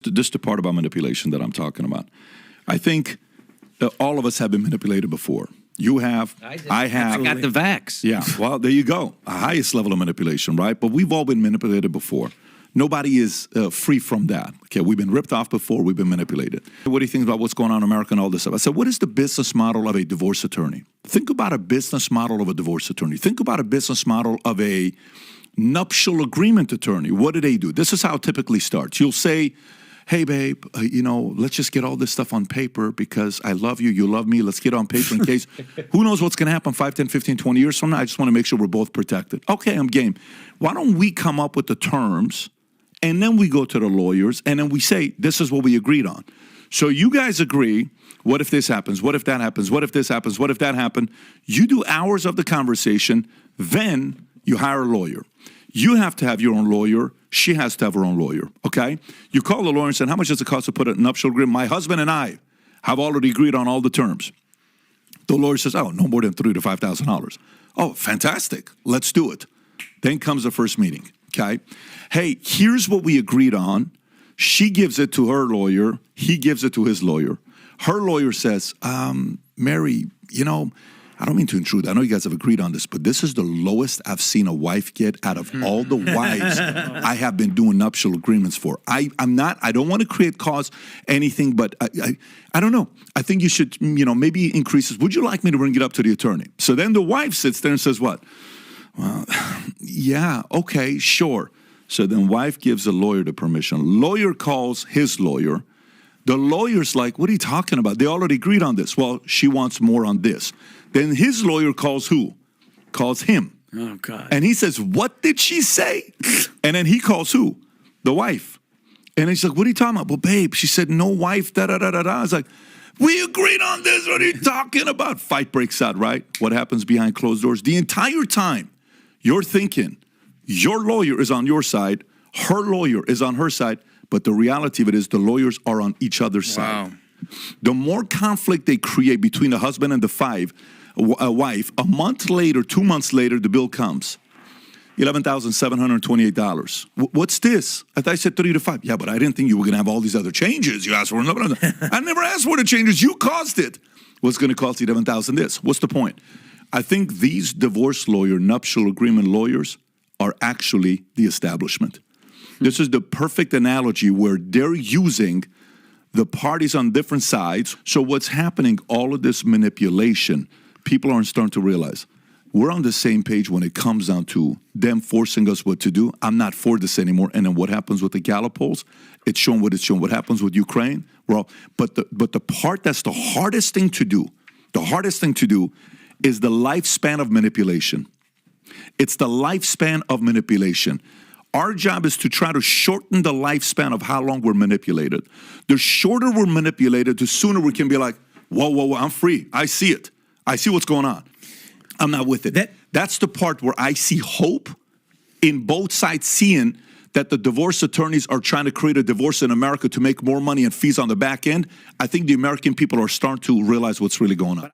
This is the part about manipulation that I'm talking about. I think all of us have been manipulated before. You have, I have. I got the vax. Yeah, well, there you go. A highest level of manipulation, right? But we've all been manipulated before. Nobody is free from that. Okay, we've been ripped off before, we've been manipulated. What do you think about what's going on in America and all this stuff? I said, what is the business model of a divorce attorney? Think about a business model of a divorce attorney. Think about a business model of a nuptial agreement attorney. What do they do? This is how it typically starts. You'll say, hey, babe, let's just get all this stuff on paper because I love you, you love me. Let's get it on paper in case, who knows what's going to happen 5, 10, 15, 20 years from now. I just want to make sure we're both protected. Okay, I'm game. Why don't we come up with the terms and then we go to the lawyers and then we say, this is what we agreed on. So you guys agree, what if this happens? What if that happens? What if this happens? What if that happened? You do hours of the conversation, then you hire a lawyer. You have to have your own lawyer. She has to have her own lawyer, okay? You call the lawyer and say, how much does it cost to put a nuptial agreement? My husband and I have already agreed on all the terms. The lawyer says, oh, no more than $3,000 to $5,000. Oh, fantastic. Let's do it. Then comes the first meeting, okay? Hey, here's what we agreed on. She gives it to her lawyer. He gives it to his lawyer. Her lawyer says, Mary, I don't mean to intrude. I know you guys have agreed on this, but this is the lowest I've seen a wife get out of all the wives I have been doing nuptial agreements for. I don't want to cause anything, but I don't know. I think you should, maybe increase this. Would you like me to bring it up to the attorney? So then the wife sits there and says what? Well, yeah, okay, sure. So then wife gives the lawyer the permission. Lawyer calls his lawyer. The lawyer's like, what are you talking about? They already agreed on this. Well, she wants more on this. Then his lawyer calls who? Calls him. Oh, God. And he says, what did she say? And then he calls who? The wife. And he's like, what are you talking about? Well, babe, she said no wife, da-da-da-da-da. I was like, we agreed on this. What are you talking about? Fight breaks out, right? What happens behind closed doors? The entire time you're thinking your lawyer is on your side, her lawyer is on her side, but the reality of it is the lawyers are on each other's side. The more conflict they create between the husband and the wife, a month later, 2 months later, the bill comes. $11,728. What's this? I thought I said 3 to 5. Yeah, but I didn't think you were going to have all these other changes. You asked for another. I never asked for the changes. You caused it. What's going to cost $11,000 this? What's the point? I think these divorce lawyer, nuptial agreement lawyers are actually the establishment. This is the perfect analogy where they're using the parties on different sides. So what's happening, all of this manipulation, people aren't starting to realize. We're on the same page when it comes down to them forcing us what to do. I'm not for this anymore. And then what happens with the Gallup polls? It's shown what it's shown. What happens with Ukraine? But the part that's the hardest thing to do is the lifespan of manipulation. It's the lifespan of manipulation. Our job is to try to shorten the lifespan of how long we're manipulated. The shorter we're manipulated, the sooner we can be like, whoa, I'm free. I see it. I see what's going on. I'm not with it. That's the part where I see hope in both sides, seeing that the divorce attorneys are trying to create a divorce in America to make more money and fees on the back end. I think the American people are starting to realize what's really going on.